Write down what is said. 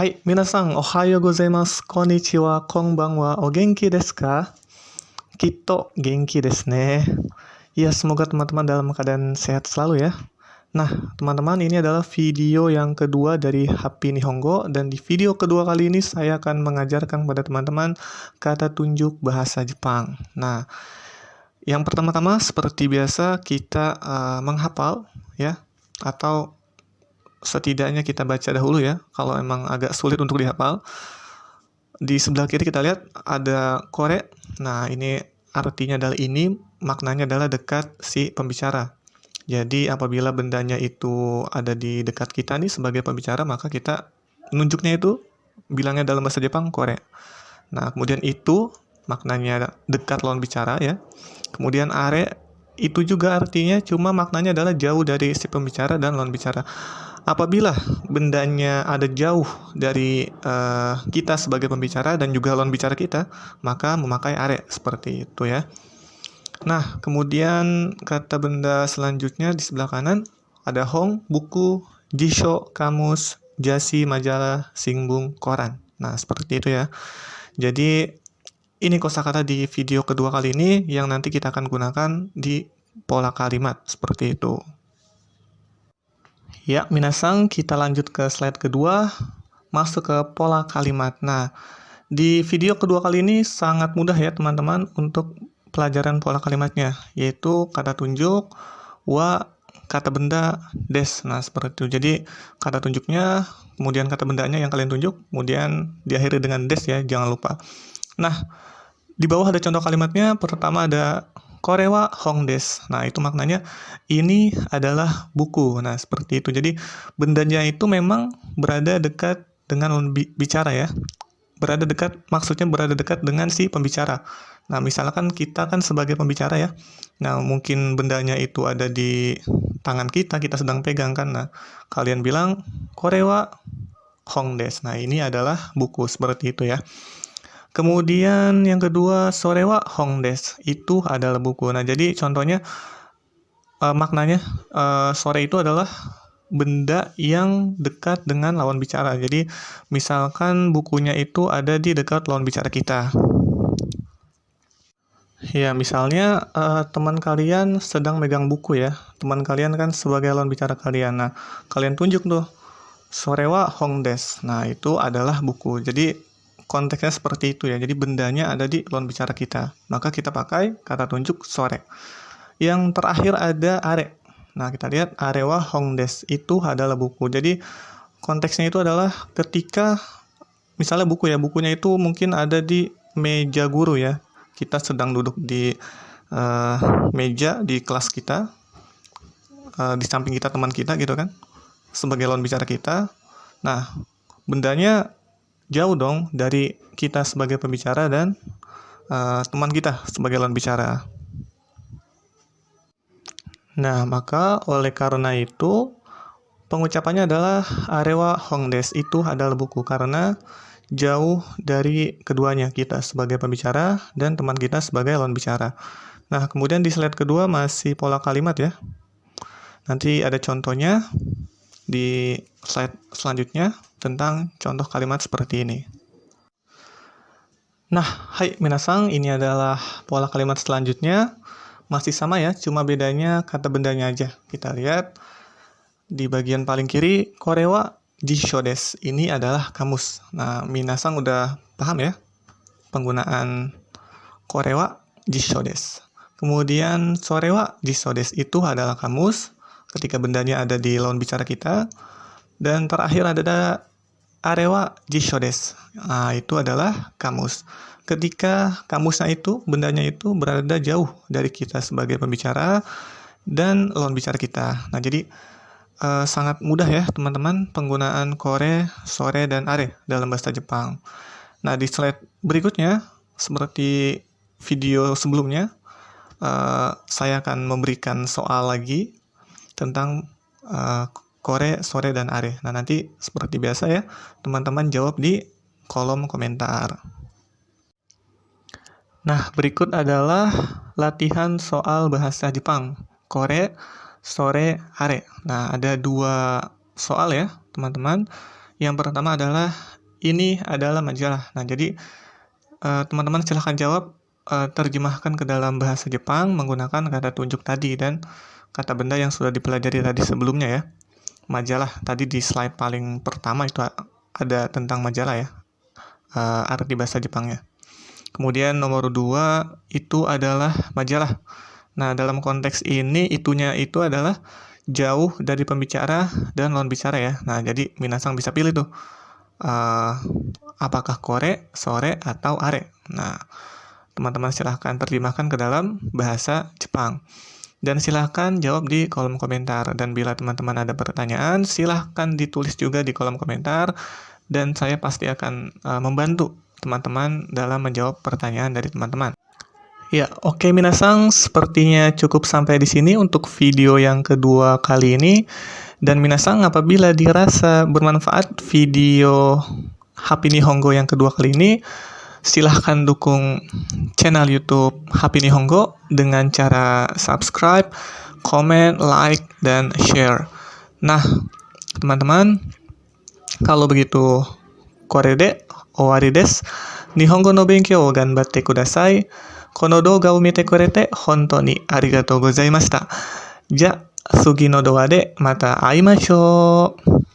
Hai, minasan, ohayo gozaimasu, konnichiwa, konbanwa, o genki desu ka? Kitto genki desu ne. Ya, semoga teman-teman dalam keadaan sehat selalu ya. Nah, teman-teman, ini adalah video yang kedua dari Happy Nihongo, dan di video kedua kali ini saya akan mengajarkan kepada teman-teman kata tunjuk bahasa Jepang. Nah, yang pertama-tama seperti biasa kita menghafal ya, atau setidaknya kita baca dahulu ya, kalau emang agak sulit untuk dihafal. Di sebelah kiri kita lihat ada kore. Nah, ini artinya adalah ini, maknanya adalah dekat si pembicara. Jadi apabila bendanya itu ada di dekat kita nih sebagai pembicara, maka kita nunjuknya itu bilangnya dalam bahasa Jepang kore. Nah, kemudian itu maknanya dekat lawan bicara ya. Kemudian are itu juga artinya cuma maknanya adalah jauh dari si pembicara dan lawan bicara. Apabila bendanya ada jauh dari kita sebagai pembicara dan juga lawan bicara kita, maka memakai are seperti itu ya. Nah, kemudian kata benda selanjutnya di sebelah kanan ada hong, buku, jisho, kamus, jasi, majalah, singbung, koran. Nah, seperti itu ya. Jadi ini kosakata di video kedua kali ini yang nanti kita akan gunakan di pola kalimat seperti itu. Ya, minasan, kita lanjut ke slide kedua, masuk ke pola kalimat. Nah, di video kedua kali ini sangat mudah ya teman-teman untuk pelajaran pola kalimatnya, yaitu kata tunjuk, wa, kata benda, des. Nah, seperti itu. Jadi, kata tunjuknya, kemudian kata bendanya yang kalian tunjuk, kemudian diakhiri dengan des ya, jangan lupa. Nah, di bawah ada contoh kalimatnya, pertama ada kore wa hong desu. Nah, itu maknanya ini adalah buku. Nah, seperti itu. Jadi, bendanya itu memang berada dekat dengan bicara ya. Berada dekat, maksudnya berada dekat dengan si pembicara. Nah, misalkan kita kan sebagai pembicara ya. Nah, mungkin bendanya itu ada di tangan kita sedang pegang kan. Nah, kalian bilang kore wa hong desu. Nah, ini adalah buku, seperti itu ya. Kemudian yang kedua, sore wa hong desu. Itu adalah buku. Nah, jadi contohnya maknanya sore itu adalah benda yang dekat dengan lawan bicara. Jadi, misalkan bukunya itu ada di dekat lawan bicara kita. Ya, misalnya teman kalian sedang megang buku ya. Teman kalian kan sebagai lawan bicara kalian. Nah, kalian tunjuk tuh, sore wa hong desu. Nah, itu adalah buku. Jadi, konteksnya seperti itu ya. Jadi, bendanya ada di lawan bicara kita. Maka kita pakai kata tunjuk sore. Yang terakhir ada are. Nah, kita lihat are wa hong desu. Itu adalah buku. Jadi, konteksnya itu adalah ketika misalnya buku ya, bukunya itu mungkin ada di meja guru ya. Kita sedang duduk di meja di kelas kita. Di samping kita teman kita gitu kan. Sebagai lawan bicara kita. Nah, bendanya jauh dong dari kita sebagai pembicara dan teman kita sebagai lawan bicara. Nah, maka oleh karena itu pengucapannya adalah are wa hong desu. Itu adalah buku karena jauh dari keduanya, kita sebagai pembicara dan teman kita sebagai lawan bicara. Nah, kemudian di slide kedua masih pola kalimat ya. Nanti ada contohnya di slide selanjutnya tentang contoh kalimat seperti ini. Nah, hai minasan, ini adalah pola kalimat selanjutnya. Masih sama ya, cuma bedanya kata bendanya aja. Kita lihat di bagian paling kiri, kore wa jisho desu. Ini adalah kamus. Nah, minasan udah paham ya penggunaan kore wa jisho desu. Kemudian sore wa jisho desu, itu adalah kamus ketika bendanya ada di lawan bicara kita. Dan terakhir ada are wa jisho desu. Nah, itu adalah kamus. Ketika kamusnya itu, bendanya itu berada jauh dari kita sebagai pembicara dan lawan bicara kita. Nah, jadi sangat mudah ya teman-teman penggunaan kore, sore, dan are dalam bahasa Jepang. Nah, di slide berikutnya, seperti video sebelumnya, saya akan memberikan soal lagi tentang kore, sore, dan are. Nah, nanti seperti biasa ya, teman-teman jawab di kolom komentar. Nah, berikut adalah latihan soal bahasa Jepang. Kore, sore, are. Nah, ada 2 soal ya, teman-teman. Yang pertama adalah, ini adalah majalah. Nah, jadi teman-teman silahkan jawab, terjemahkan ke dalam bahasa Jepang menggunakan kata tunjuk tadi dan kata benda yang sudah dipelajari tadi sebelumnya ya. Majalah, tadi di slide paling pertama itu ada tentang majalah ya, arti bahasa Jepangnya. Kemudian nomor 2 itu adalah majalah. Nah, dalam konteks ini itunya itu adalah jauh dari pembicara dan lawan bicara ya. Nah, jadi minasang bisa pilih tuh, apakah kore, sore, atau are. Nah, teman-teman silahkan terjemahkan ke dalam bahasa Jepang. Dan silahkan jawab di kolom komentar. Dan bila teman-teman ada pertanyaan, silahkan ditulis juga di kolom komentar. Dan saya pasti akan membantu teman-teman dalam menjawab pertanyaan dari teman-teman. Ya, oke minasang, sepertinya cukup sampai di sini untuk video yang kedua kali ini. Dan minasang, apabila dirasa bermanfaat video Happy Nihongo yang kedua kali ini, silahkan dukung channel YouTube Happy Nihongo dengan cara subscribe, comment, like, dan share. Nah, teman-teman, kalau begitu, kore de owari desu. Nihongo no benkyou o ganbatte kudasai. この動画を見てくれて本当にありがとうございました。じゃあ、次の動画でまた会いましょう。